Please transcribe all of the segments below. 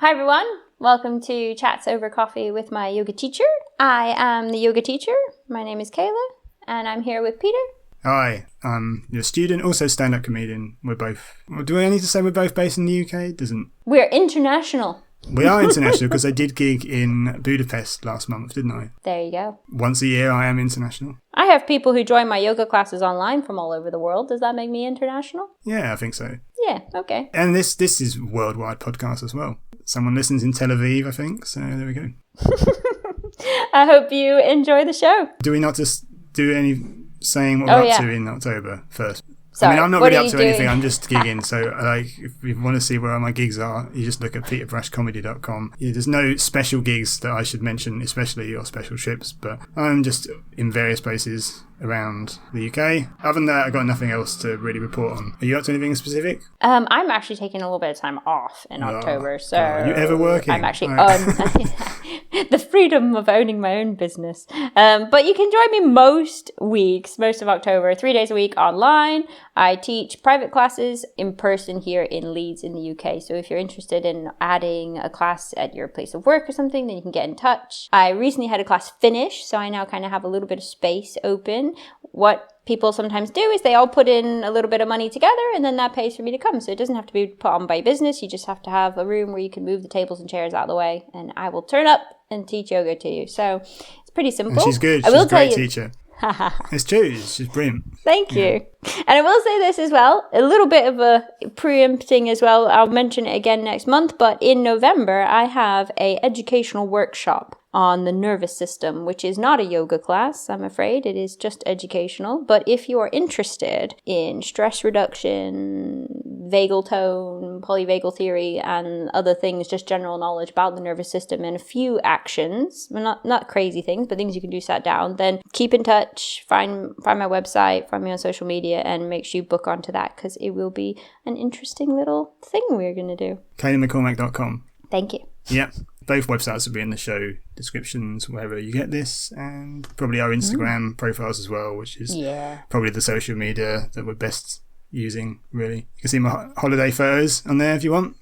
Hi everyone, welcome to Chats Over Coffee with my yoga teacher. I am the yoga teacher. My name is Kayla, and I'm here with Peter. Hi, I'm your student, also stand-up comedian. Do I need to say we're both based in the UK? We're international. We are international because I did gig in Budapest last month, didn't I? There you go. Once a year I am international. I have people who join my yoga classes online from all over the world. Does that make me international? Yeah, I think so. Yeah, okay. And this is a worldwide podcast as well. Someone listens in Tel Aviv, I think, so there we go. I hope you enjoy the show. Do we not just do any saying what we're up to in October first? Sorry, I mean, I'm not what really are up to you anything, doing? I'm just gigging, so if you want to see where my gigs are, you just look at peterbrushcomedy.com. Yeah, there's no special gigs that I should mention, especially your special trips, but I'm just in various places around the UK. Other than that, I've got nothing else to really report on. Are you up to anything specific? I'm actually taking a little bit of time off in October, so... Are you ever working? I'm actually on the freedom of owning my own business. But you can join me most weeks, most of October, 3 days a week online. I teach private classes in person here in Leeds in the UK. So if you're interested in adding a class at your place of work or something, then you can get in touch. I recently had a class finish, so I now kind of have a little bit of space open. What people sometimes do is they all put in a little bit of money together and then that pays for me to come. So it doesn't have to be put on by business. You just have to have a room where you can move the tables and chairs out of the way and I will turn up and teach yoga to you. So it's pretty simple. And she's good. She's a great teacher. It's true. She's brilliant. Thank you. And I will say this as well, a little bit of a preempting as well. I'll mention it again next month, but in November, I have a educational workshop on the nervous system, which is not a yoga class, I'm afraid. It is just educational. But if you are interested in stress reduction, vagal tone, polyvagal theory, and other things, just general knowledge about the nervous system and a few actions, well, not crazy things, but things you can do sat down, then keep in touch, find my website, find me on social media, and make sure you book onto that because it will be an interesting little thing we're going to do. KaylaMcCormack.com. Thank you. Yep. Both websites will be in the show descriptions wherever you get this, and probably our Instagram profiles as well, which is probably the social media that we're best using, really. You can see my holiday photos on there if you want.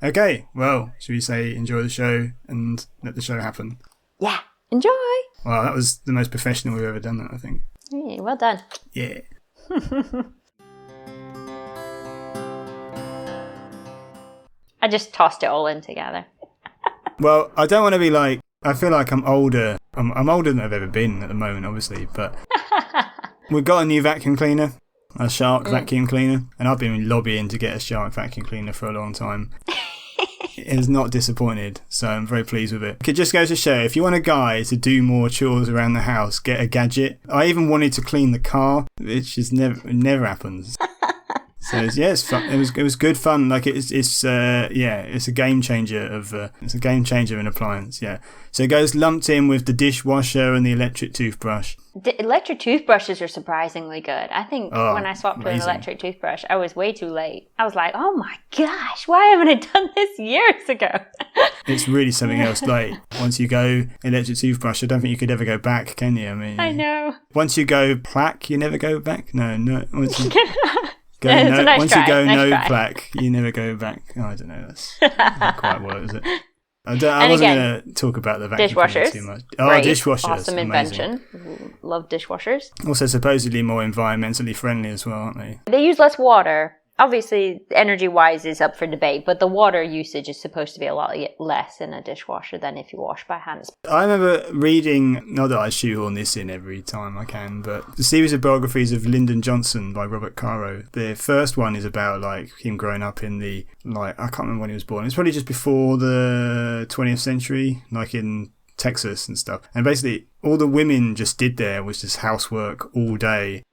Okay, well, should we say enjoy the show and let the show happen? Yeah, enjoy! Well, that was the most professional we've ever done that, I think. Yeah, well done. Yeah. I just tossed it all in together. Well, I don't want to be like, I feel like I'm older. I'm older than I've ever been at the moment, obviously, but we've got a new vacuum cleaner, a Shark vacuum cleaner, and I've been lobbying to get a Shark vacuum cleaner for a long time. It has not disappointed, so I'm very pleased with it. It just goes to show, if you want a guy to do more chores around the house, get a gadget. I even wanted to clean the car, which is never happens. So it's fun. It was good fun. Like it's a game changer it's a game changer in appliance. Yeah. So it goes lumped in with the dishwasher and the electric toothbrush. The electric toothbrushes are surprisingly good. I think when I swapped to an electric toothbrush, I was way too late. I was like, oh my gosh, why haven't I done this years ago? It's really something else. Like once you go electric toothbrush, I don't think you could ever go back, can you? I mean, I know. Once you go plaque, you never go back. No. Once you you go no plaque, you never go back. Oh, I don't know. That's not quite what is it? I wasn't going to talk about the vacuum cleaner too much. Oh, great, dishwashers. Awesome invention. Love dishwashers. Also supposedly more environmentally friendly as well, aren't they? They use less water. Obviously, energy-wise is up for debate, but the water usage is supposed to be a lot less in a dishwasher than if you wash by hand. I remember reading, not that I shoehorn this in every time I can, but the series of biographies of Lyndon Johnson by Robert Caro. The first one is about like him growing up in the, like, I can't remember when he was born. It's probably just before the 20th century, like in Texas and stuff. And basically all the women just did there was just housework all day.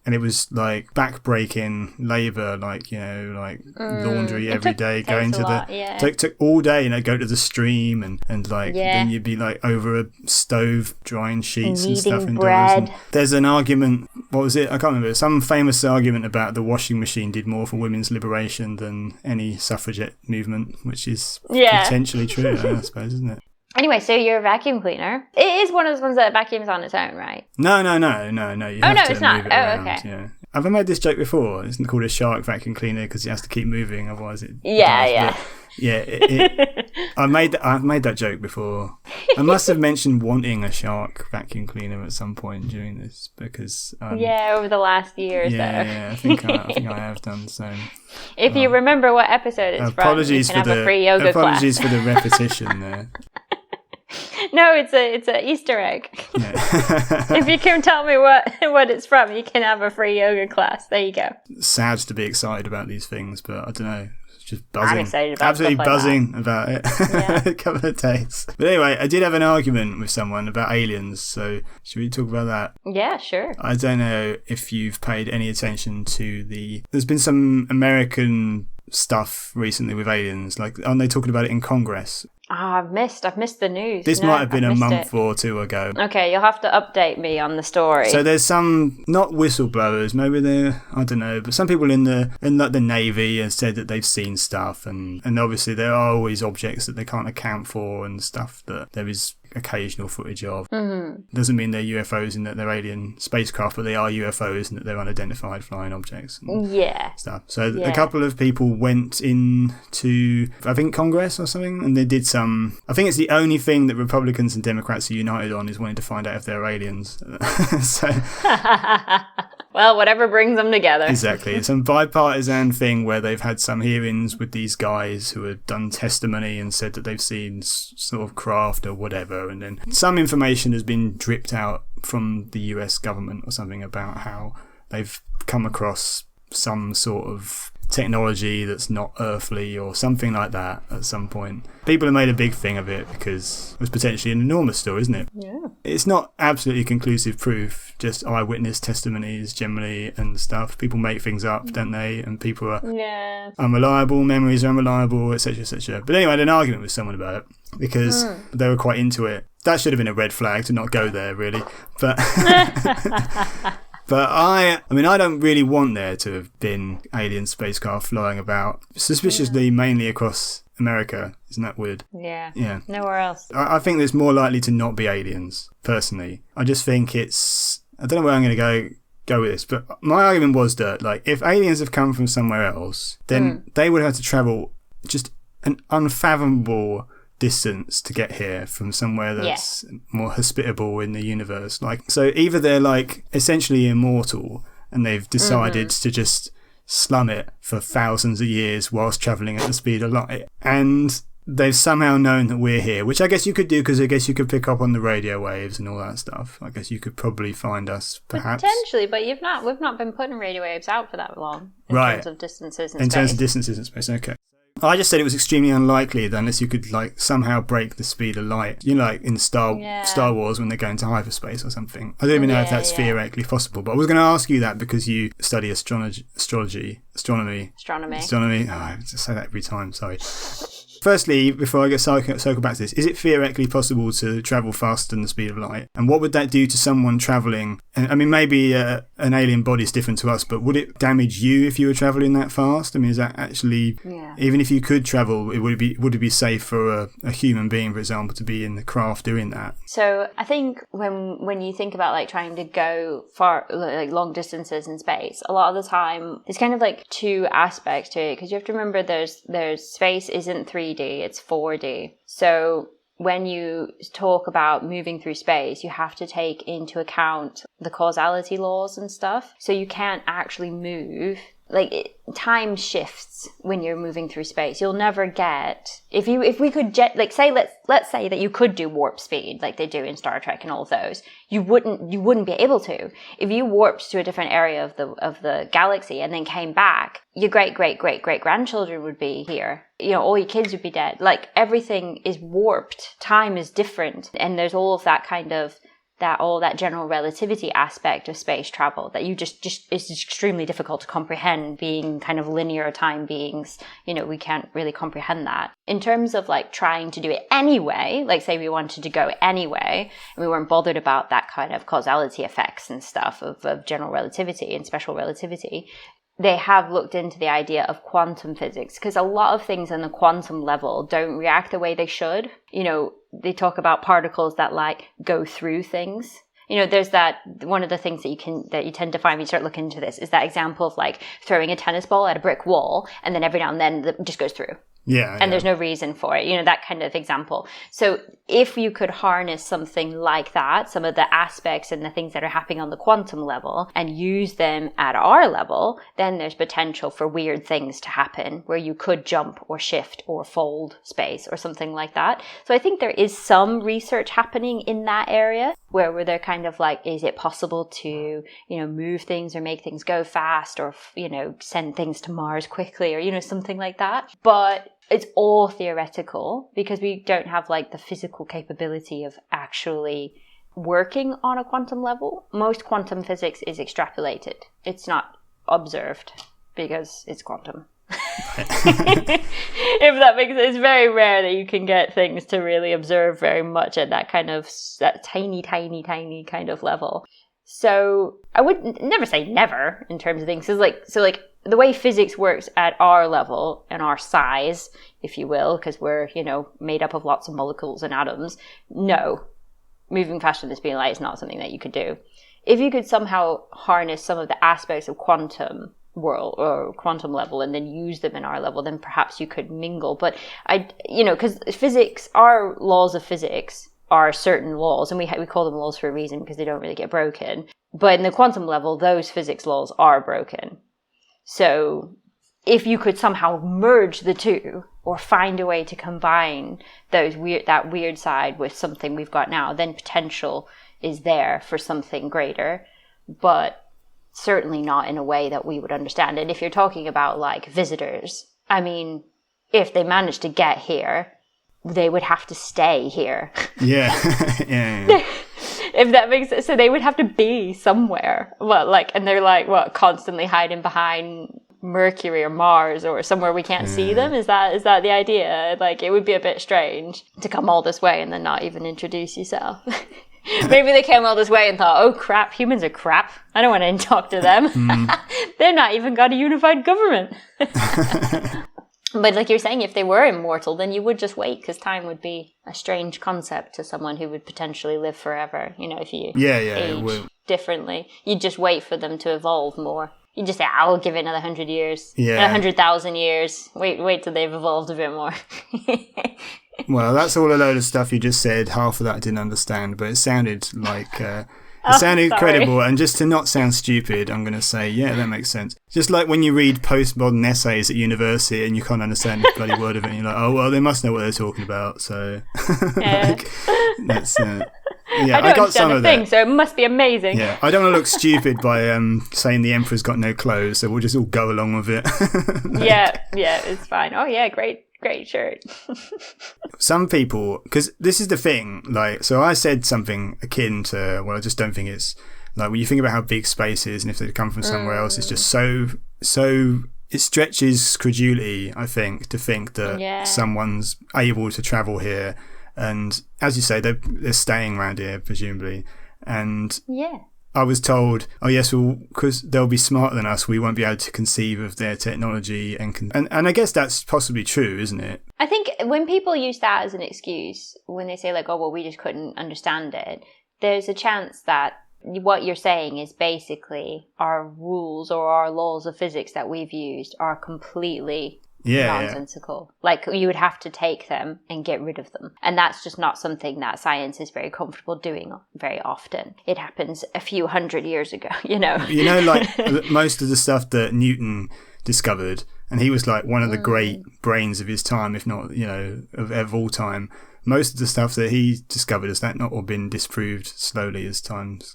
And it was like back-breaking labour, like, you know, like laundry every day, going to the took all day, and they'd go to the stream and like then you'd be like over a stove drying sheets and stuff indoors. And there's an argument, what was it? I can't remember. Some famous argument about the washing machine did more for women's liberation than any suffragette movement, which is potentially true, I suppose, isn't it? Anyway, so you're a vacuum cleaner. It is one of those ones that vacuums on its own, right? No. You have to it's not. move it around, Okay. Yeah. have I made this joke before? It's called a shark vacuum cleaner because it has to keep moving, otherwise it Yeah. I've made that joke before. I must have mentioned wanting a shark vacuum cleaner at some point during this because over the last year or so. Yeah, I think I have done so. If you remember what episode it's from, you can have a free yoga class. Apologies for the repetition there. No, it's a Easter egg. Yeah. If you can tell me what it's from, you can have a free yoga class. There you go. Sad to be excited about these things, but I don't know. It's just buzzing. I'm excited about Absolutely stuff like buzzing that. about it. Yeah. A couple of days. But anyway, I did have an argument with someone about aliens, so should we talk about that? Yeah, sure. I don't know if you've paid any attention to there's been some American stuff recently with aliens, like aren't they talking about it in Congress? I've missed the news. This might have been a month or two ago. Okay, you'll have to update me on the story. So there's some, not whistleblowers, maybe they're, I don't know, but some people in the Navy have said that they've seen stuff, and obviously there are always objects that they can't account for and stuff that there is occasional footage of. Mm-hmm. Doesn't mean they're UFOs and that they're alien spacecraft, but they are UFOs and that they're unidentified flying objects and stuff. So a couple of people went into, I think, Congress or something, and they did some, I think it's the only thing that Republicans and Democrats are united on is wanting to find out if they're aliens. So well, whatever brings them together. Exactly. It's some bipartisan thing where they've had some hearings with these guys who have done testimony and said that they've seen sort of craft or whatever, and then some information has been dripped out from the US government or something about how they've come across some sort of technology that's not earthly or something like that at some point. People have made a big thing of it because it was potentially an enormous story, isn't it? Yeah. It's not absolutely conclusive proof, just eyewitness testimonies generally and stuff. People make things up, don't they? And people are unreliable, memories are unreliable, etc., etc. But anyway, I had an argument with someone about it because they were quite into it. That should have been a red flag to not go there, really. But But I mean, I don't really want there to have been alien spacecraft flying about, suspiciously mainly across America. Isn't that weird? Yeah. Nowhere else. I think there's more likely to not be aliens, personally. I just think it's... I don't know where I'm going to go with this, but my argument was that, like, if aliens have come from somewhere else, then they would have to travel just an unfathomable distance to get here from somewhere that's more hospitable in the universe. Like, so either they're like essentially immortal and they've decided to just slum it for thousands of years whilst travelling at the speed of light, and they've somehow known that we're here, which I guess you could do because I guess you could pick up on the radio waves and all that stuff. I guess you could probably find us, perhaps. Potentially, but we've not been putting radio waves out for that long in terms of distances in space. Okay. I just said it was extremely unlikely that unless you could like somehow break the speed of light, you know, like in Star Wars when they go into hyperspace or something. I don't even know if that's theoretically possible, but I was going to ask you that because you study astronomy. Oh, I have to say that every time, sorry. Firstly, before I get circle back to this, is it theoretically possible to travel faster than the speed of light? And what would that do to someone travelling? I mean, maybe an alien body is different to us, but would it damage you if you were travelling that fast? I mean, is that actually, even if you could travel, would it be safe for a human being, for example, to be in the craft doing that? So I think when you think about like trying to go far, like long distances in space, a lot of the time there's kind of like two aspects to it, because you have to remember there's space isn't 3D, it's 4D. So when you talk about moving through space, you have to take into account the causality laws and stuff. So you can't actually move. Like, time shifts when you're moving through space. You'll never get, if we could let's say that you could do warp speed like they do in Star Trek and all of those, you wouldn't be able to. If you warped to a different area of the galaxy and then came back, your great grandchildren would be here. You know, all your kids would be dead. Like, everything is warped. Time is different. And there's all of that kind of that general relativity aspect of space travel that you just it's extremely difficult to comprehend, being kind of linear time beings. You know, we can't really comprehend that. In terms of like trying to do it anyway, like say we wanted to go anyway, and we weren't bothered about that kind of causality effects and stuff of general relativity and special relativity, they have looked into the idea of quantum physics, because a lot of things on the quantum level don't react the way they should. You know, they talk about particles that like go through things. there's that, one of the things that you tend to find when you start looking into this is that example of like throwing a tennis ball at a brick wall, and then every now and then it just goes through. Yeah. And there's no reason for it, that kind of example. So if you could harness something like that, some of the aspects and the things that are happening on the quantum level, and use them at our level, then there's potential for weird things to happen where you could jump or shift or fold space or something like that. So I think there is some research happening in that area where they're kind of like, is it possible to, move things or make things go fast, or, send things to Mars quickly, or, something like that. But it's all theoretical because we don't have like the physical capability of actually working on a quantum level. Most quantum physics is extrapolated. It's not observed because it's quantum. If that makes sense. It's very rare that you can get things to really observe very much at that tiny kind of level. So I would never say never in terms of things. So the way physics works at our level and our size, if you will, because we're, made up of lots of molecules and atoms, no, moving faster than the speed of light is not something that you could do. If you could somehow harness some of the aspects of quantum world or quantum level and then use them in our level, then perhaps you could mingle. But because physics, our laws of physics are certain laws, and we call them laws for a reason because they don't really get broken. But in the quantum level, those physics laws are broken. So if you could somehow merge the two or find a way to combine that weird side with something we've got now, then potential is there for something greater, but certainly not in a way that we would understand. And if you're talking about like visitors, I mean, if they manage to get here, they would have to stay here. Yeah. Yeah. If that makes sense. So they would have to be somewhere. And they're like, constantly hiding behind Mercury or Mars or somewhere we can't see them? Is that the idea? Like, it would be a bit strange to come all this way and then not even introduce yourself. Maybe they came all this way and thought, oh crap, humans are crap. I don't want to talk to them. They're not even got a unified government. But like you're saying, if they were immortal, then you would just wait, because time would be a strange concept to someone who would potentially live forever. If you age differently, you'd just wait for them to evolve more. You just say, I'll give it another 100 years, 100,000 years. Wait till they've evolved a bit more. Well, that's all a load of stuff you just said. Half of that I didn't understand, but it sounded like... It sounded credible, and just to not sound stupid, I'm going to say, yeah, that makes sense. Just like when you read postmodern essays at university and you can't understand a bloody word of it, and you're like, oh, well, they must know what they're talking about, so... that's... I got some of that. So it must be amazing. Yeah, I don't want to look stupid by saying the emperor's got no clothes, so we'll just all go along with it. Yeah, it's fine. Oh, yeah, great shirt. Some people, because this is the thing, like, so I said something akin to, well, I just don't think it's, like, when you think about how big space is and if they come from somewhere else, it's just so, it stretches credulity, I think, to think that someone's able to travel here. And as you say, they're staying around here, presumably. And I was told, oh yes, well, because they'll be smarter than us, we won't be able to conceive of their technology. And I guess that's possibly true, isn't it? I think when people use that as an excuse, when they say like, oh, well, we just couldn't understand it, there's a chance that what you're saying is basically our rules or our laws of physics that we've used are completely nonsensical. Like, you would have to take them and get rid of them. And that's just not something that science is very comfortable doing very often. It happens a few hundred years ago, like most of the stuff that Newton discovered, and he was like one of the great brains of his time, if not, of all time. Most of the stuff that he discovered, has that not all been disproved slowly as time's...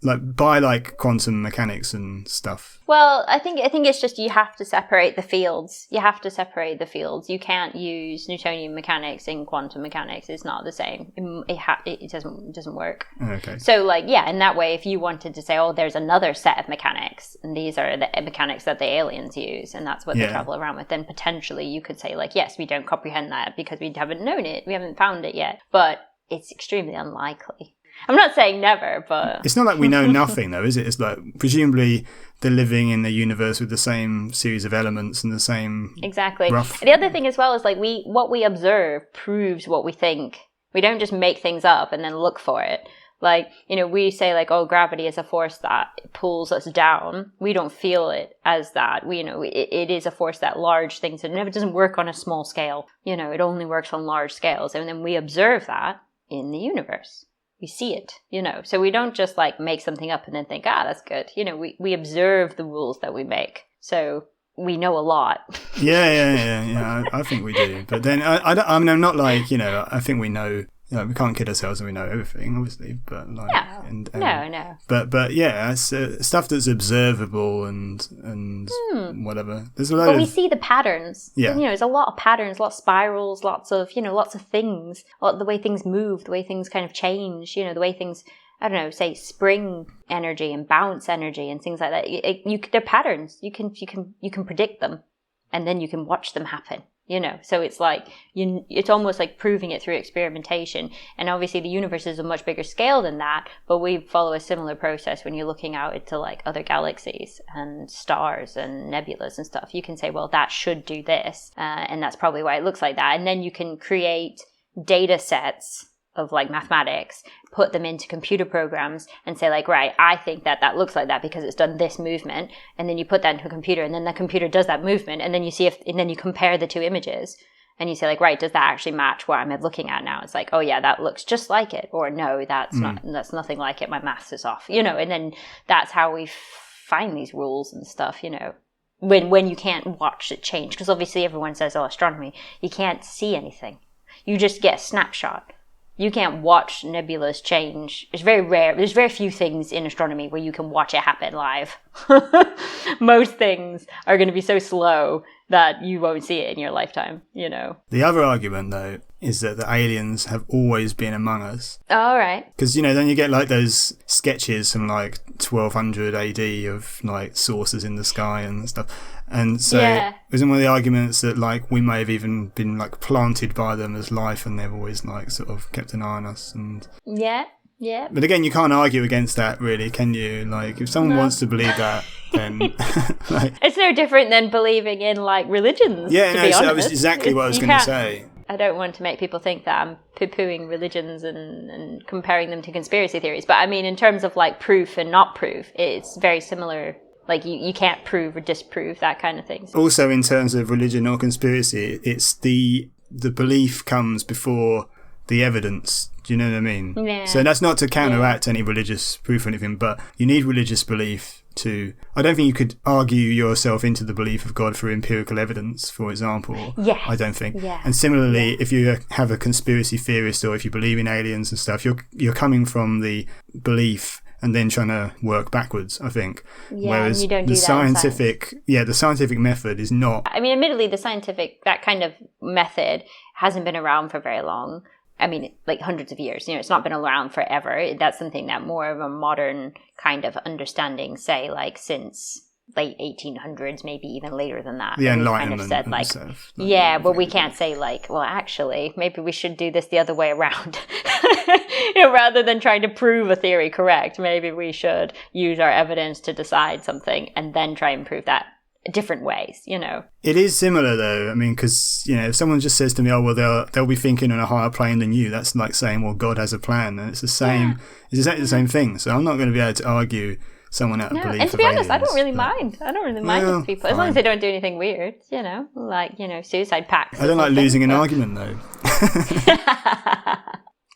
Like by like quantum mechanics and stuff. Well, I think it's just you have to separate the fields. You You can't use Newtonian mechanics in quantum mechanics. It's not the same. It doesn't work. Okay. So in that way, if you wanted to say, oh, there's another set of mechanics, and these are the mechanics that the aliens use, and that's what they travel around with, then potentially you could say yes, we don't comprehend that because we haven't known it. We haven't found it yet. But it's extremely unlikely. I'm not saying never, but... It's not like we know nothing, though, is it? It's like, presumably, they're living in the universe with the same series of elements and the same... Exactly. The other thing as well is, what we observe proves what we think. We don't just make things up and then look for it. Like, we say like, oh, gravity is a force that pulls us down. We don't feel it as that. It is a force that large things, it never doesn't work on a small scale. It only works on large scales. And then we observe that in the universe. We see it, so we don't just like make something up and then think, that's good. We observe the rules that we make. So we know a lot. Yeah. I think we do. But then I'm not like, I think we know, we can't kid ourselves and we know everything, obviously. But like, no. But yeah, it's stuff that's observable and whatever. There's a lot But we see the patterns. Yeah. There's a lot of patterns, a lot of spirals, lots of things, the way things move, the way things kind of change, the way things, I don't know, say spring energy and bounce energy and things like that. They're patterns. You can predict them, and then you can watch them happen. So it's like it's almost like proving it through experimentation. And obviously the universe is a much bigger scale than that, but we follow a similar process when you're looking out into like other galaxies and stars and nebulas and stuff. You can say, well, that should do this, and that's probably why it looks like that. And then you can create data sets of like mathematics, put them into computer programs and say like, right, I think that looks like that because it's done this movement. And then you put that into a computer and then the computer does that movement. And then you see and then you compare the two images and you say like, right, does that actually match what I'm looking at now? It's like, oh yeah, that looks just like it. Or no, that's nothing like it. My maths is off, and then that's how we find these rules and stuff, when you can't watch it change. Because obviously everyone says, oh, astronomy, you can't see anything. You just get a snapshot. You can't watch nebulas change. It's very rare. There's very few things in astronomy where you can watch it happen live. Most things are going to be so slow that you won't see it in your lifetime, The other argument, though, is that the aliens have always been among us. All right. Because, then you get like those sketches from like 1200 AD of like saucers in the sky and stuff. And so isn't one of the arguments that like we may have even been like planted by them as life and they've always like sort of kept an eye on us and Yeah. But again, you can't argue against that, really, can you? Like, if someone wants to believe that, then like, it's no different than believing in like religions. Yeah, to be honest. that was exactly what I was going to say. I don't want to make people think that I'm poo-pooing religions and comparing them to conspiracy theories. But I mean, in terms of like proof and not proof, it's very similar. Like you can't prove or disprove that kind of thing. Also, in terms of religion or conspiracy, it's the belief comes before the evidence. Do you know what I mean? Yeah. So that's not to counteract any religious proof or anything, but you need religious belief to... I don't think you could argue yourself into the belief of God through empirical evidence, for example. Yes. I don't think. Yeah. And similarly, if you have a conspiracy theorist or if you believe in aliens and stuff, you're coming from the belief and then trying to work backwards, I think. Yeah, whereas you don't do the that scientific, the scientific method is not. I mean, admittedly, that kind of method hasn't been around for very long. I mean, like hundreds of years. It's not been around forever. That's something that more of a modern kind of understanding, say, like since late 1800s, maybe even later than that. The Enlightenment. Kind of said, like, stuff. Yeah, but we can't say like, well, actually, maybe we should do this the other way around. Rather than trying to prove a theory correct, maybe we should use our evidence to decide something and then try and prove that different ways, It is similar though. I mean, because, if someone just says to me, oh, well, they'll be thinking on a higher plane than you, that's like saying, well, God has a plan. And it's the same, It's exactly the same thing. So I'm not going to be able to argue someone out of belief. And to be honest, I don't really mind. I don't really mind these people. Fine. As long as they don't do anything weird, like, suicide pacts. I don't like losing an argument though.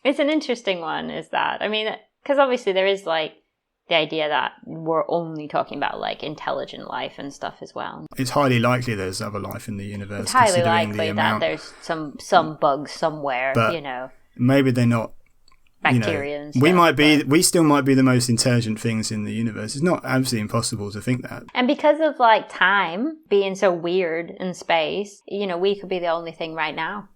It's an interesting one, is that. I mean, because obviously there is like the idea that we're only talking about like intelligent life and stuff as well. It's highly likely there's other life in the universe. It's highly likely that there's some bugs somewhere, but maybe they're not. Bacteria and stuff, we still might be the most intelligent things in the universe. It's not absolutely impossible to think that. And because of like time being so weird in space, we could be the only thing right now.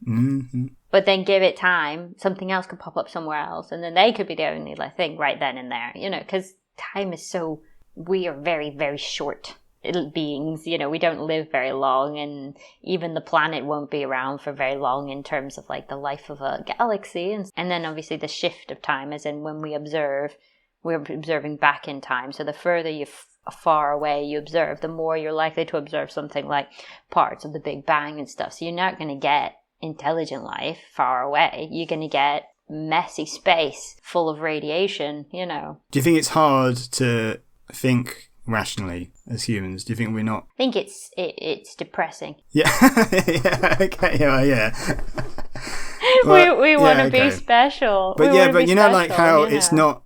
Mm-hmm. But then give it time, something else could pop up somewhere else, and then they could be the only thing right then and there, because time is so, we are very, very short beings, we don't live very long, and even the planet won't be around for very long in terms of like the life of a galaxy. And then obviously the shift of time, as in when we observe, we're observing back in time. So the further you far away you observe, the more you're likely to observe something like parts of the Big Bang and stuff. So you're not going to get intelligent life far away. You're going to get messy space full of radiation, Do you think it's hard to think rationally as humans? Do you think we're not? I think it's depressing. Yeah. Yeah, okay, yeah. We want to be special. But like how it's not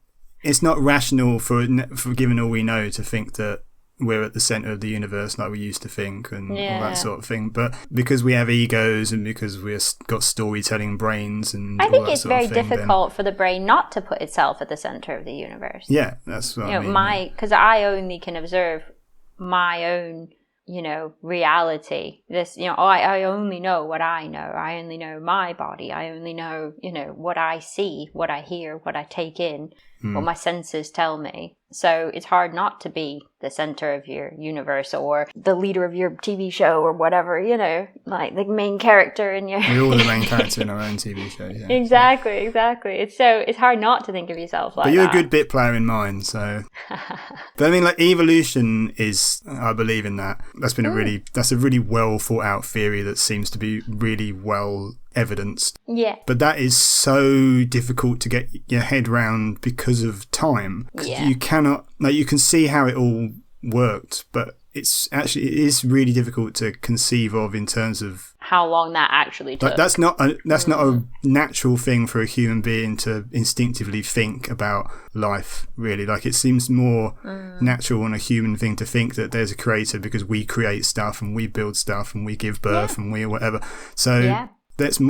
rational for given all we know to think that we're at the center of the universe like we used to think and all that sort of thing. But because we have egos and because we've got storytelling brains and I think it's very difficult for the brain not to put itself at the center of the universe. Yeah, that's what I mean. Because I only can observe my own, reality. This, I only know what I know. I only know my body. I only know, what I see, what I hear, what I take in, what my senses tell me. So it's hard not to be the center of your universe or the leader of your TV show or whatever, like the main character in your... We're all the main character in our own TV show, yeah. Exactly. It's hard not to think of yourself like that. But you're a good bit player in mine, so... But I mean, like, evolution is... I believe in that. That's a really well thought out theory that seems to be really well evidenced. Yeah. But that is so difficult to get your head round because of time. Yeah. You cannot, like, you can see how it all worked, but it is really difficult to conceive of in terms of how long that actually took. Like, that's not a natural thing for a human being to instinctively think about life, really. Like, it seems more natural on a human thing to think that there's a creator because we create stuff and we build stuff and we give birth and we whatever. So it's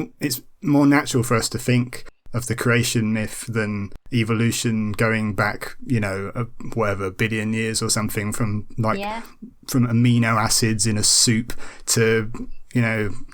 more natural for us to think of the creation myth than evolution going back, a billion years or something from amino acids in a soup to,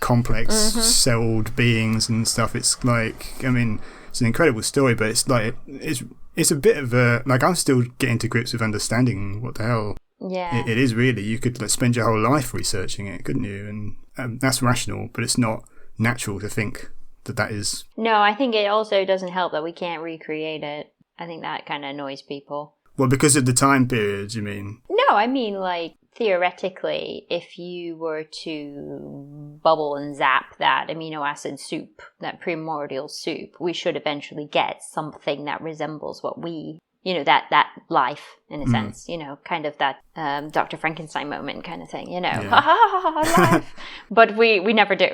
complex celled beings and stuff. It's like, I mean, it's an incredible story, but it's like, it's a bit of a, like, I'm still getting to grips with understanding what the hell it is really. You could spend your whole life researching it, couldn't you? And that's rational, but it's not natural to think that is. No, I think it also doesn't help that we can't recreate it. I think that kind of annoys people. Well, because of the time period, you mean? No, I mean, like, theoretically, if you were to bubble and zap that amino acid soup, that primordial soup, we should eventually get something that resembles what we, that life, in a sense, kind of that Dr. Frankenstein moment kind of thing, life. But we never do.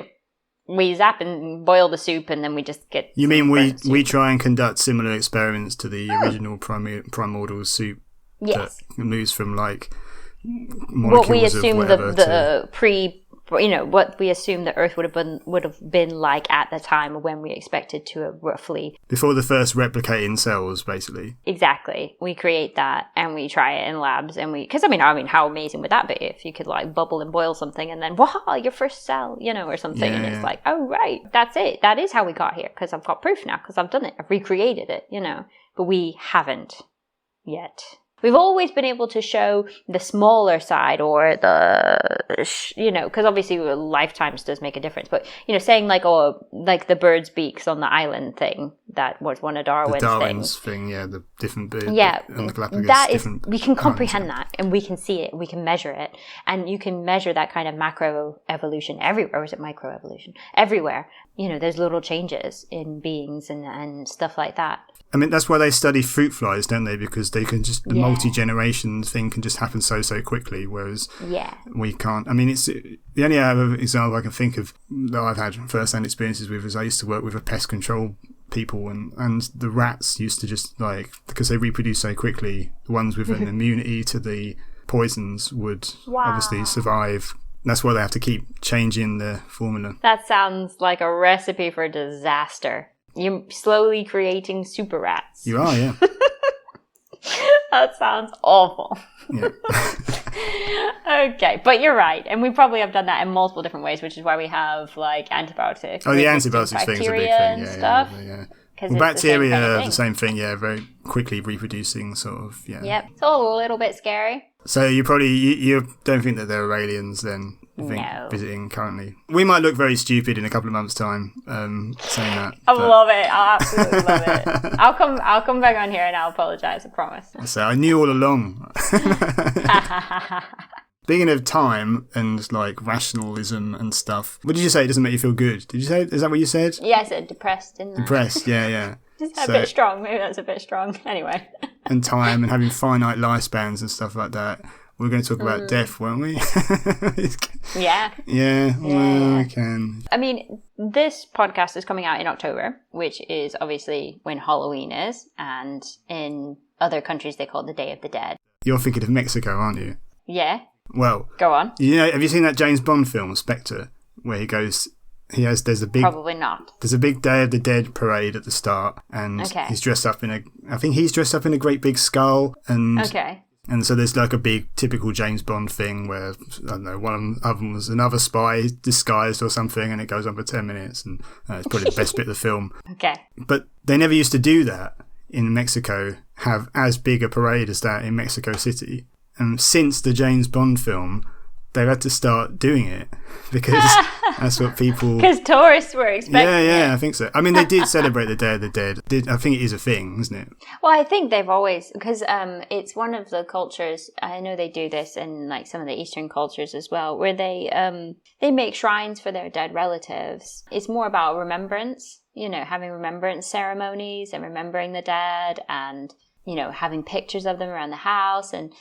We zap and boil the soup and then we just get... You mean we try and conduct similar experiments to the original primordial soup? Yes. That moves from, like, molecules what we assume what we assume the Earth would have been like at the time when we expected to roughly... Before the first replicating cells, basically. Exactly. We create that and we try it in labs and because I mean, how amazing would that be if you could, like, bubble and boil something and then, wow, your first cell, or something. And it's like, oh, right, that's it. That is how we got here because I've got proof now because I've done it. I've recreated it, But we haven't yet. We've always been able to show the smaller side or because obviously lifetimes does make a difference. But, saying like the bird's beaks on the island thing, that was one of Darwin's thing. Yeah, the different bird. Yeah, on the Galapagos, that is, we can comprehend that and we can see it, we can measure it. And you can measure that kind of macro evolution everywhere. Or is it micro evolution? Everywhere. There's little changes in beings and stuff like that. I mean, that's why they study fruit flies, don't they? Because they can just, the multi-generation thing can just happen so quickly, whereas we can't. I mean, it's the only other example I can think of that I've had first-hand experiences with is I used to work with a pest control people and the rats used to just, like, because they reproduce so quickly, the ones with an immunity to the poisons would obviously survive. That's why they have to keep changing the formula. That sounds like a recipe for disaster. You're slowly creating super rats. You are, yeah. That sounds awful. Yeah. Okay, but you're right. And we probably have done that in multiple different ways, which is why we have, like, antibiotics. Oh, the antibiotics thing is a big thing. Yeah. Well, bacteria are the same thing, very quickly reproducing, sort of, Yep. It's all a little bit scary. So you don't think that there are aliens then? No. Visiting currently. We might look very stupid in a couple of months' time saying that. I love it. I absolutely love it. I'll come back on here and I'll apologise, I promise. So I knew all along. Speaking of time and like rationalism and stuff, what did you say? It doesn't make you feel good. Did you say? Is that what you said? Yeah, I said depressed, didn't I? Depressed. Yeah. Is that a bit strong? Maybe that's a bit strong. Anyway. And time and having finite lifespans and stuff like that. We were going to talk about death, weren't we? Yeah. Yeah. Well, I can. I mean, this podcast is coming out in October, which is obviously when Halloween is, and in other countries they call it the Day of the Dead. You're thinking of Mexico, aren't you? Yeah. Well, go on. You know, have you seen that James Bond film, Spectre, where he goes? There's a big. Probably not. There's a big Day of the Dead parade at the start, and he's dressed up in I think he's dressed up in a great big skull, and and so there's like a big typical James Bond thing where, I don't know, one of them was another spy disguised or something, and it goes on for 10 minutes, and it's probably the best bit of the film. Okay. But they never used to do that in Mexico, have as big a parade as that in Mexico City. And since the James Bond film, they've had to start doing it because that's what people... Because tourists were expecting Yeah, I think so. I mean, they did celebrate the Day of the Dead. I think it is a thing, isn't it? Well, I think they've always... Because it's one of the cultures... I know they do this in like some of the Eastern cultures as well, where they make shrines for their dead relatives. It's more about remembrance, you know, having remembrance ceremonies and remembering the dead and... you know, having pictures of them around the house and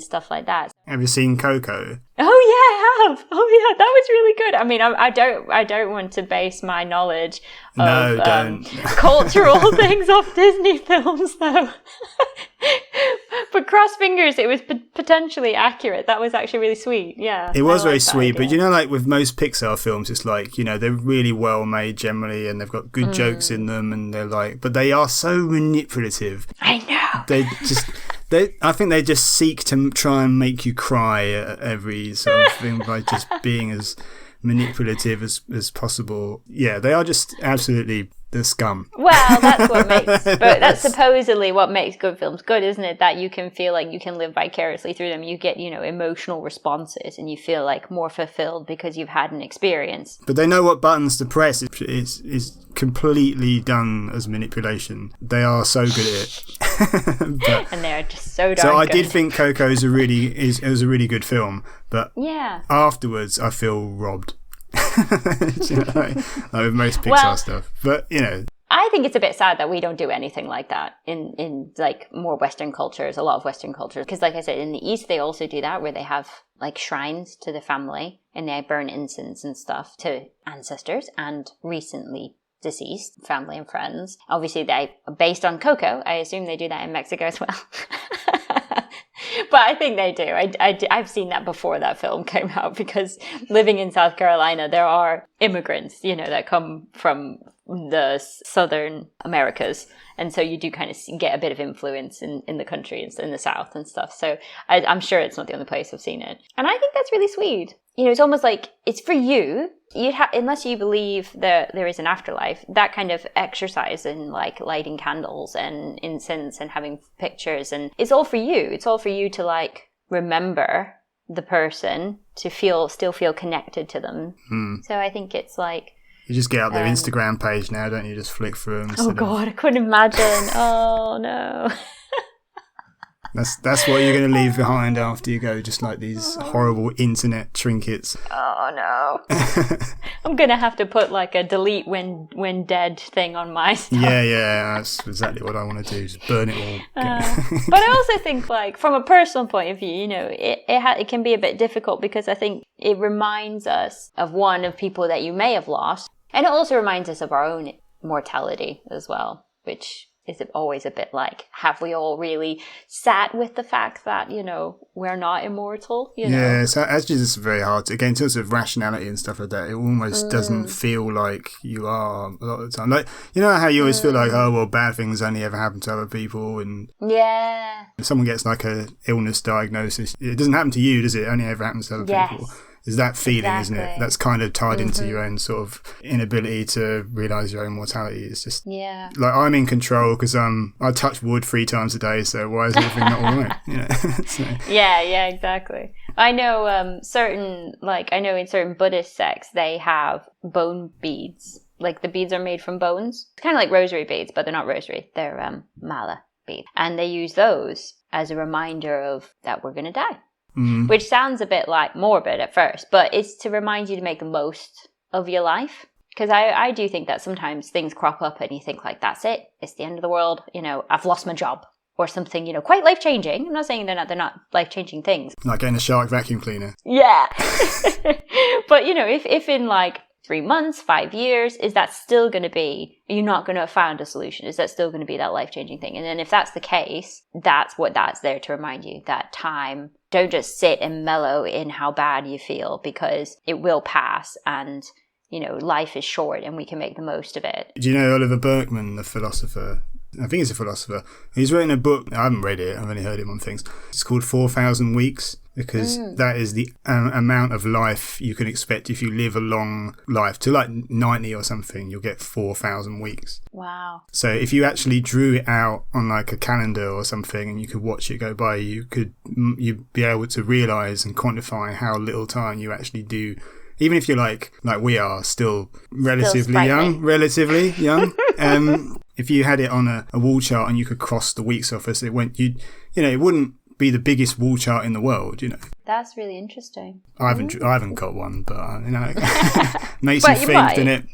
stuff like that. Have you seen Coco? Oh yeah, I have. Oh yeah, that was really good. I mean, I don't want to base my knowledge of cultural things off Disney films, though. But cross fingers, it was potentially accurate. That was actually really sweet. Yeah, it was very sweet. But you know, like with most Pixar films, it's like, you know, they're really well made generally, and they've got good jokes in them, and they're like, but they are so manipulative. I know. I think they just seek to try and make you cry at every sort of thing by just being as manipulative as possible. Yeah, they are just absolutely the scum. Well, that's supposedly what makes good films good, isn't it? That you can feel like you can live vicariously through them. You get, you know, emotional responses, and you feel like more fulfilled because you've had an experience. But they know what buttons to press. Is completely done as manipulation. They are so good at it. And they're just so darn good. So I did think Coco was a really good film, but afterwards I feel robbed. You know, like with most Pixar stuff. But, you know, I think it's a bit sad that we don't do anything like that in like more Western cultures, a lot of Western cultures. Because like I said, in the East, they also do that where they have like shrines to the family and they burn incense and stuff to ancestors and recently deceased family and friends. Obviously, based on Coco, I assume they do that in Mexico as well. But I think they do. I've seen that before that film came out, because living in South Carolina, there are immigrants, you know, that come from the Southern Americas. And so you do kind of get a bit of influence in the country, in the South and stuff. So I'm sure it's not the only place I've seen it. And I think that's really sweet. You know, it's almost like it's for you. Unless you believe that there is an afterlife, that kind of exercise in like lighting candles and incense and having pictures, and it's all for you. It's all for you to like remember the person, to still feel connected to them. So I think it's like, you just get up their Instagram page now, don't you? Just flick through them. Oh God, I couldn't imagine. Oh no. That's what you're going to leave behind after you go, just like these horrible internet trinkets. Oh no. I'm going to have to put like a delete when dead thing on my stuff. Yeah, that's exactly what I want to do, just burn it all. But I also think, like, from a personal point of view, you know, it can be a bit difficult, because I think it reminds us of people that you may have lost, and it also reminds us of our own mortality as well, which is always a bit like, have we all really sat with the fact that, you know, we're not immortal? You know? Yeah, so actually it's very hard to, again, in terms of rationality and stuff like that, it almost doesn't feel like you are a lot of the time. Like, you know how you always feel like, oh, well, bad things only ever happen to other people, and if someone gets like a illness diagnosis, it doesn't happen to you, does it? It only ever happens to other people. Is that feeling, isn't it? That's kind of tied into your own sort of inability to realise your own mortality. It's just like, I'm in control because I touch wood 3 times a day, so why is everything not all right? You know? So. Yeah, exactly. I know in certain Buddhist sects they have bone beads. Like the beads are made from bones. It's kind of like rosary beads, but they're not rosary. They're mala beads, and they use those as a reminder of that we're going to die. which sounds a bit like morbid at first, but it's to remind you to make the most of your life. Because I do think that sometimes things crop up and you think like, that's it, it's the end of the world, I've lost my job or something, quite life-changing. I'm not saying they're not life-changing things. Like getting a shark vacuum cleaner. Yeah. But, if in like 3 months, 5 years, is that still going to be, you're not going to have found a solution? Is that still going to be that life-changing thing? And then if that's the case, that's there to remind you that time, don't just sit and mellow in how bad you feel, because it will pass, and life is short and we can make the most of it. Do you know Oliver Berkman, the philosopher? I think he's a philosopher. He's written a book. I haven't read it. I've only heard him on things. It's called 4,000 Weeks, because that is the amount of life you can expect if you live a long life. To like 90 or something, you'll get 4,000 weeks. Wow. So if you actually drew it out on like a calendar or something and you could watch it go by, you'd be able to realise and quantify how little time you actually do. Even if you're like we are, still relatively young. If you had it on a wall chart and you could cross the weeks off as it went, it wouldn't be the biggest wall chart in the world, That's really interesting. I haven't got one, but makes you think, doesn't it?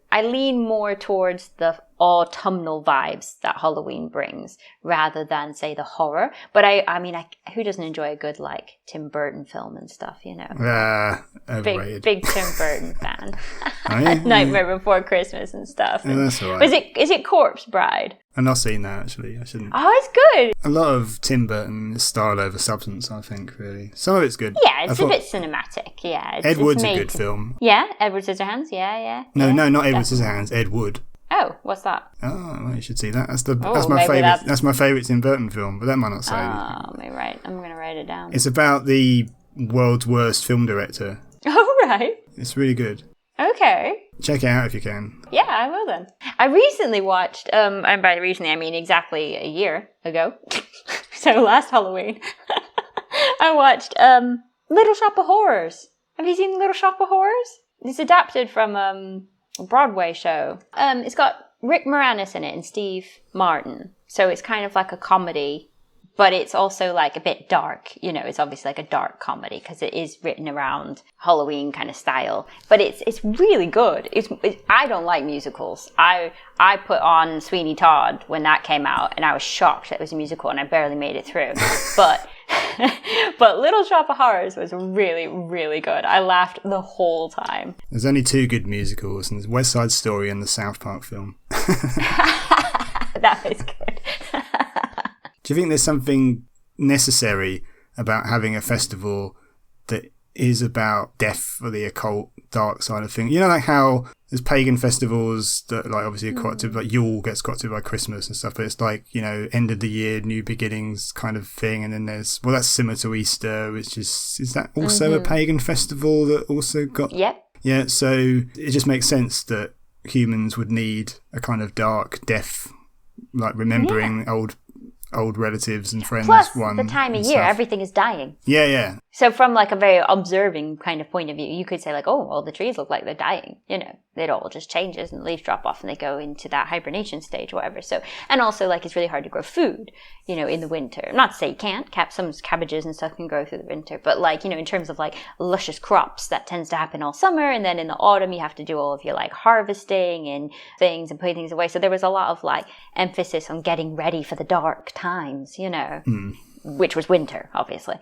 I lean more towards the autumnal vibes that Halloween brings, rather than, say, the horror. But I mean, who doesn't enjoy a good like Tim Burton film and stuff? Overrated. Big Tim Burton fan. Oh, yeah? Nightmare Before Christmas and stuff. Yeah, that's all right. Is it Corpse Bride? I've not seen that, actually. I shouldn't. Oh, it's good. A lot of Tim Burton is style over substance, I think, really. Some of it's good. Yeah, it's a bit cinematic. Yeah, Ed Wood's a good film. Yeah, Edward Scissorhands. Yeah. No, not Edward Scissorhands. Ed Wood. Oh, what's that? Oh, well, you should see that. That's my favourite. That's my favourite Tim Burton film, but that might not say anything. Oh, maybe right. I'm going to write it down. It's about the world's worst film director. Oh, right. It's really good. Okay. Check it out if you can. Yeah, I will then. I recently watched, and by recently I mean exactly a year ago, so last Halloween, I watched Little Shop of Horrors. Have you seen Little Shop of Horrors? It's adapted from a Broadway show. It's got Rick Moranis in it and Steve Martin, so it's kind of like a comedy, but it's also like a bit dark. It's obviously like a dark comedy because it is written around Halloween kind of style. But it's really good. I don't like musicals. I put on Sweeney Todd when that came out, and I was shocked that it was a musical, and I barely made it through. But Little Shop of Horrors was really, really good. I laughed the whole time. There's only 2 good musicals, and there's West Side Story and the South Park film. That is good. Do you think there's something necessary about having a festival that is about death or the occult, dark side of things? Like how there's pagan festivals that like obviously are quite to, like Yule gets quite to by Christmas and stuff, but it's like, end of the year, new beginnings kind of thing. And then there's, that's similar to Easter, which is that also a pagan festival that also got... Yep. Yeah, so it just makes sense that humans would need a kind of dark death, like remembering old relatives and friends. Plus, the time of year, everything is dying. Yeah. So from like a very observing kind of point of view, you could say like, oh, well, the trees look like they're dying. It all just changes and the leaves drop off and they go into that hibernation stage or whatever. So, and also like it's really hard to grow food, in the winter. Not to say you can't. Some cabbages and stuff can grow through the winter. But like, in terms of like luscious crops, that tends to happen all summer. And then in the autumn, you have to do all of your like harvesting and things and putting things away. So there was a lot of like emphasis on getting ready for the dark times, which was winter, obviously.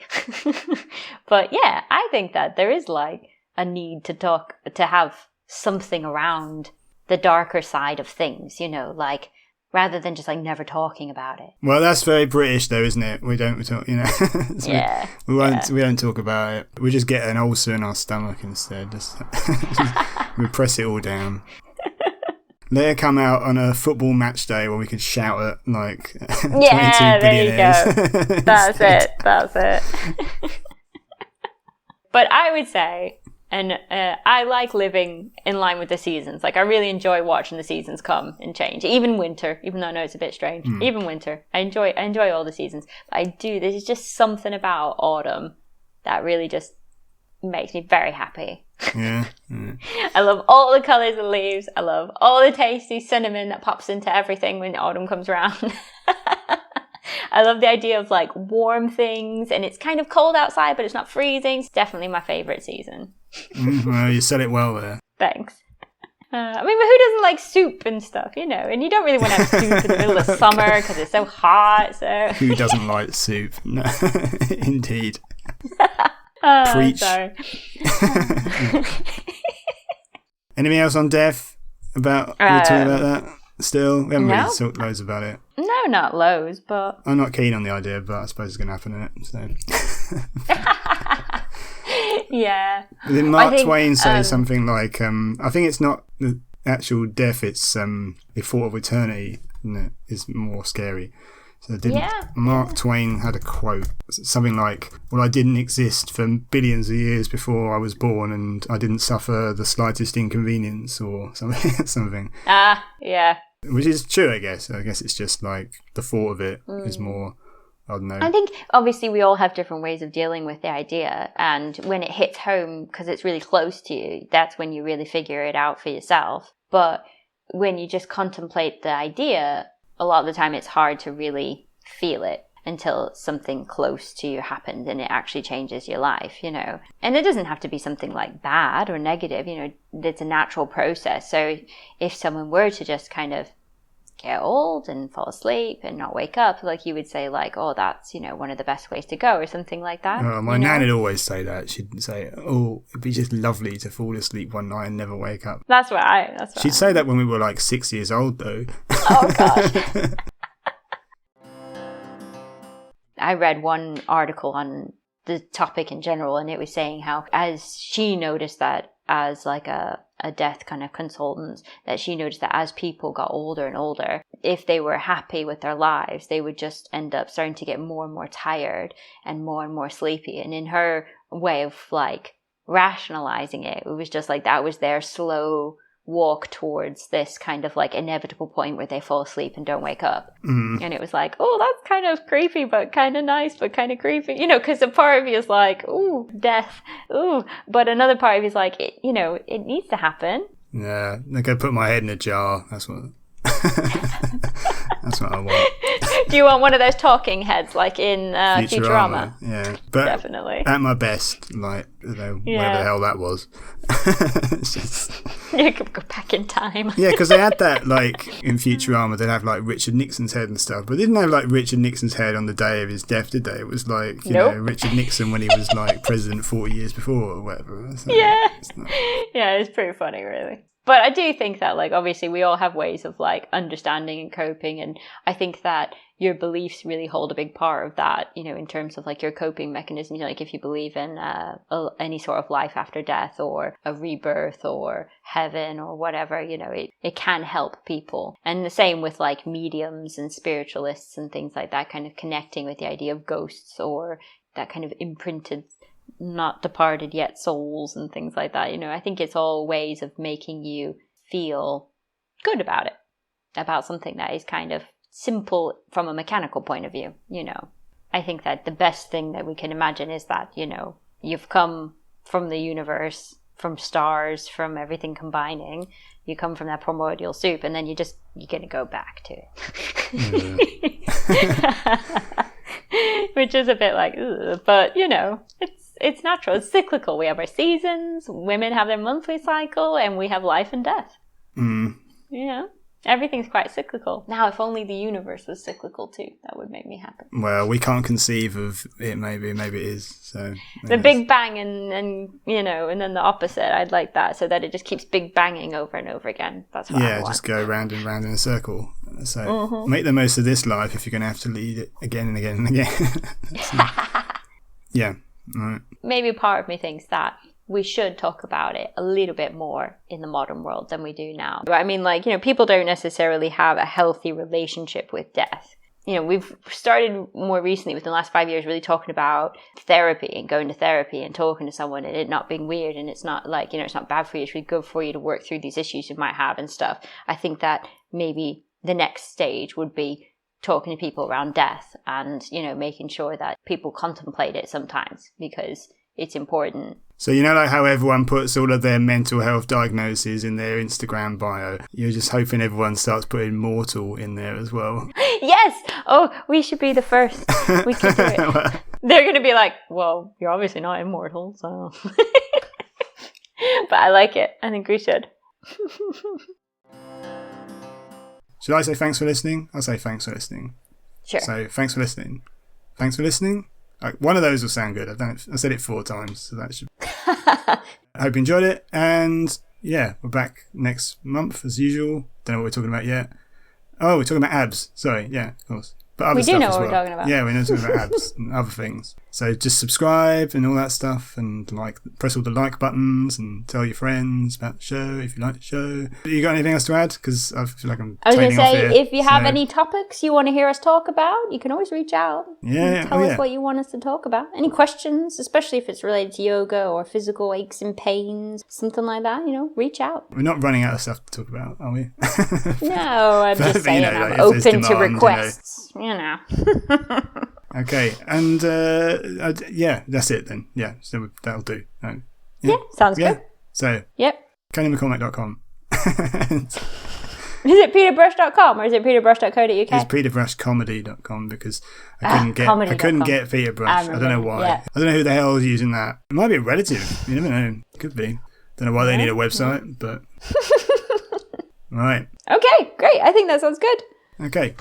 But yeah, I think that there is like a need to have something around the darker side of things, like rather than just like never talking about it. Well, that's very British though, isn't it? We don't talk, so yeah. We don't talk about it. We just get an ulcer in our stomach instead. We press it all down. Let it come out on a football match day where we can shout at like 22 billionaires. There you go. That's it. But I would say, and I like living in line with the seasons. Like I really enjoy watching the seasons come and change. Even winter, even though I know it's a bit strange. Even winter, I enjoy all the seasons. But there's just something about autumn that really just makes me very happy. Yeah. I love all the colours of leaves. I love all the tasty cinnamon that pops into everything when autumn comes around. I love the idea of like warm things, and it's kind of cold outside, but it's not freezing. It's definitely my favorite season. Well, you said it well there. Thanks. I mean, but who doesn't like soup and stuff, you know? And you don't really want to have soup in the middle of summer because it's so hot. So who doesn't like soup? No, indeed. Preach. Sorry. Anything else on death? We're talking about that still? We haven't really talked loads about it. No, not loads, but I'm not keen on the idea, but I suppose it's going to happen in it. So. Yeah. Did Mark Twain say something like, I think it's not the actual death, it's the thought of eternity that is more scary. So Mark Twain had a quote, something like, well, I didn't exist for billions of years before I was born, and I didn't suffer the slightest inconvenience or something. Yeah. Which is true, I guess. I guess it's just like the thought of it is more, I don't know. I think obviously we all have different ways of dealing with the idea, and when it hits home because it's really close to you, that's when you really figure it out for yourself. But when you just contemplate the idea, a lot of the time it's hard to really feel it until something close to you happened and it actually changes your life, you know. And it doesn't have to be something like bad or negative, you know, it's a natural process. So if someone were to just kind of get old and fall asleep and not wake up, like you would say like, oh, that's, you know, one of the best ways to go or something like that. My nan would always say that. She'd say, oh, it'd be just lovely to fall asleep one night and never wake up. That's right. She'd say that when we were like 6 years old though. Oh gosh. I read one article on the topic in general, and it was saying how, as she noticed that as like a death kind of consultant, that she noticed that as people got older and older, if they were happy with their lives, they would just end up starting to get more and more tired and more sleepy. And in her way of like rationalizing it, it was just like that was their slow walk towards this kind of like inevitable point where they fall asleep and don't wake up. And it was like, oh, that's kind of creepy, but kind of nice, but kind of creepy, you know, because a part of you is like, ooh, death, ooh, but another part of you is like, it, you know, it needs to happen. Yeah, I'm gonna put my head in a jar. That's what that's what I want. Do you want one of those talking heads like in Futurama? Yeah, but definitely at my best, like, you know, whatever the hell that was. It's just... You could go back in time. Yeah, because they had that, like, in Futurama, they'd have, like, Richard Nixon's head and stuff, but they didn't have, like, Richard Nixon's head on the day of his death, did they? It was, like, you know, Richard Nixon when he was, like, president 40 years before or whatever. So, yeah. Yeah, it's pretty funny, really. But I do think that, like, obviously we all have ways of, like, understanding and coping. And I think that your beliefs really hold a big part of that, you know, in terms of, like, your coping mechanisms. Like, if you believe in any sort of life after death or a rebirth or heaven or whatever, you know, it can help people. And the same with, like, mediums and spiritualists and things like that, kind of connecting with the idea of ghosts or that kind of imprinted, not departed yet souls and things like that. You know, I think it's all ways of making you feel good about it, about something that is kind of simple from a mechanical point of view. You know, I think that the best thing that we can imagine is that, you know, you've come from the universe, from stars, from everything combining. You come from that primordial soup, and then you're gonna go back to it. Which is a bit like, ugh, but you know, it's natural. It's cyclical. We have our seasons. Women have their monthly cycle, and we have life and death. You know, everything's quite cyclical. Now, if only the universe was cyclical too, that would make me happy. Well, we can't conceive of it. Maybe it is. So the Big Bang and you know, and then the opposite. I'd like that, so that it just keeps big banging over and over again. That's what I want. Just go round and round in a circle. So make the most of this life if you're going to have to lead it again and again and again. Yeah. Right. Maybe part of me thinks that we should talk about it a little bit more in the modern world than we do now. But I mean, like, you know, people don't necessarily have a healthy relationship with death. You know, we've started more recently within the last 5 years really talking about therapy and going to therapy and talking to someone and it not being weird, and it's not like, you know, it's not bad for you, it's really good for you to work through these issues you might have and stuff. I think that maybe the next stage would be talking to people around death and, you know, making sure that people contemplate it sometimes, because it's important So you know like how everyone puts all of their mental health diagnoses in their Instagram bio? You're just hoping everyone starts putting mortal in there as well. Yes! Oh, we should be the first. We could do it. They're going to be like, well, you're obviously not immortal, so... But I like it. I think we should. Should I say thanks for listening? I'll say thanks for listening. Sure. So thanks for listening. Thanks for listening. One of those will sound good. I said it 4 times, so that should... I hope you enjoyed it. And yeah, we're back next month as usual. Don't know what we're talking about yet. Oh, we're talking about abs. Sorry, yeah, of course. But other we do stuff know as what well. we're talking about. Yeah, we know talking about abs and other things. So just subscribe and all that stuff, and like press all the like buttons and tell your friends about the show if you like the show. You got anything else to add? Because I feel like I was going to say, here, if you have any topics you want to hear us talk about, you can always reach out. Yeah, tell us what you want us to talk about. Any questions, especially if it's related to yoga or physical aches and pains, something like that. Reach out. We're not running out of stuff to talk about, are we? No, I'm just saying like, I'm open demand, to requests. Okay, and yeah, that's it then. Yeah, so that'll do. Yeah, sounds good. So, yep. KaylaMcCormack.com. Is it peterbrush.com or is it peterbrush.co.uk? It's peterbrushcomedy.com because I couldn't get Peterbrush. I don't know why. Yeah. I don't know who the hell is using that. It might be a relative. You never know. Could be. Don't know why they need a website, but... Right. Okay, great. I think that sounds good. Okay.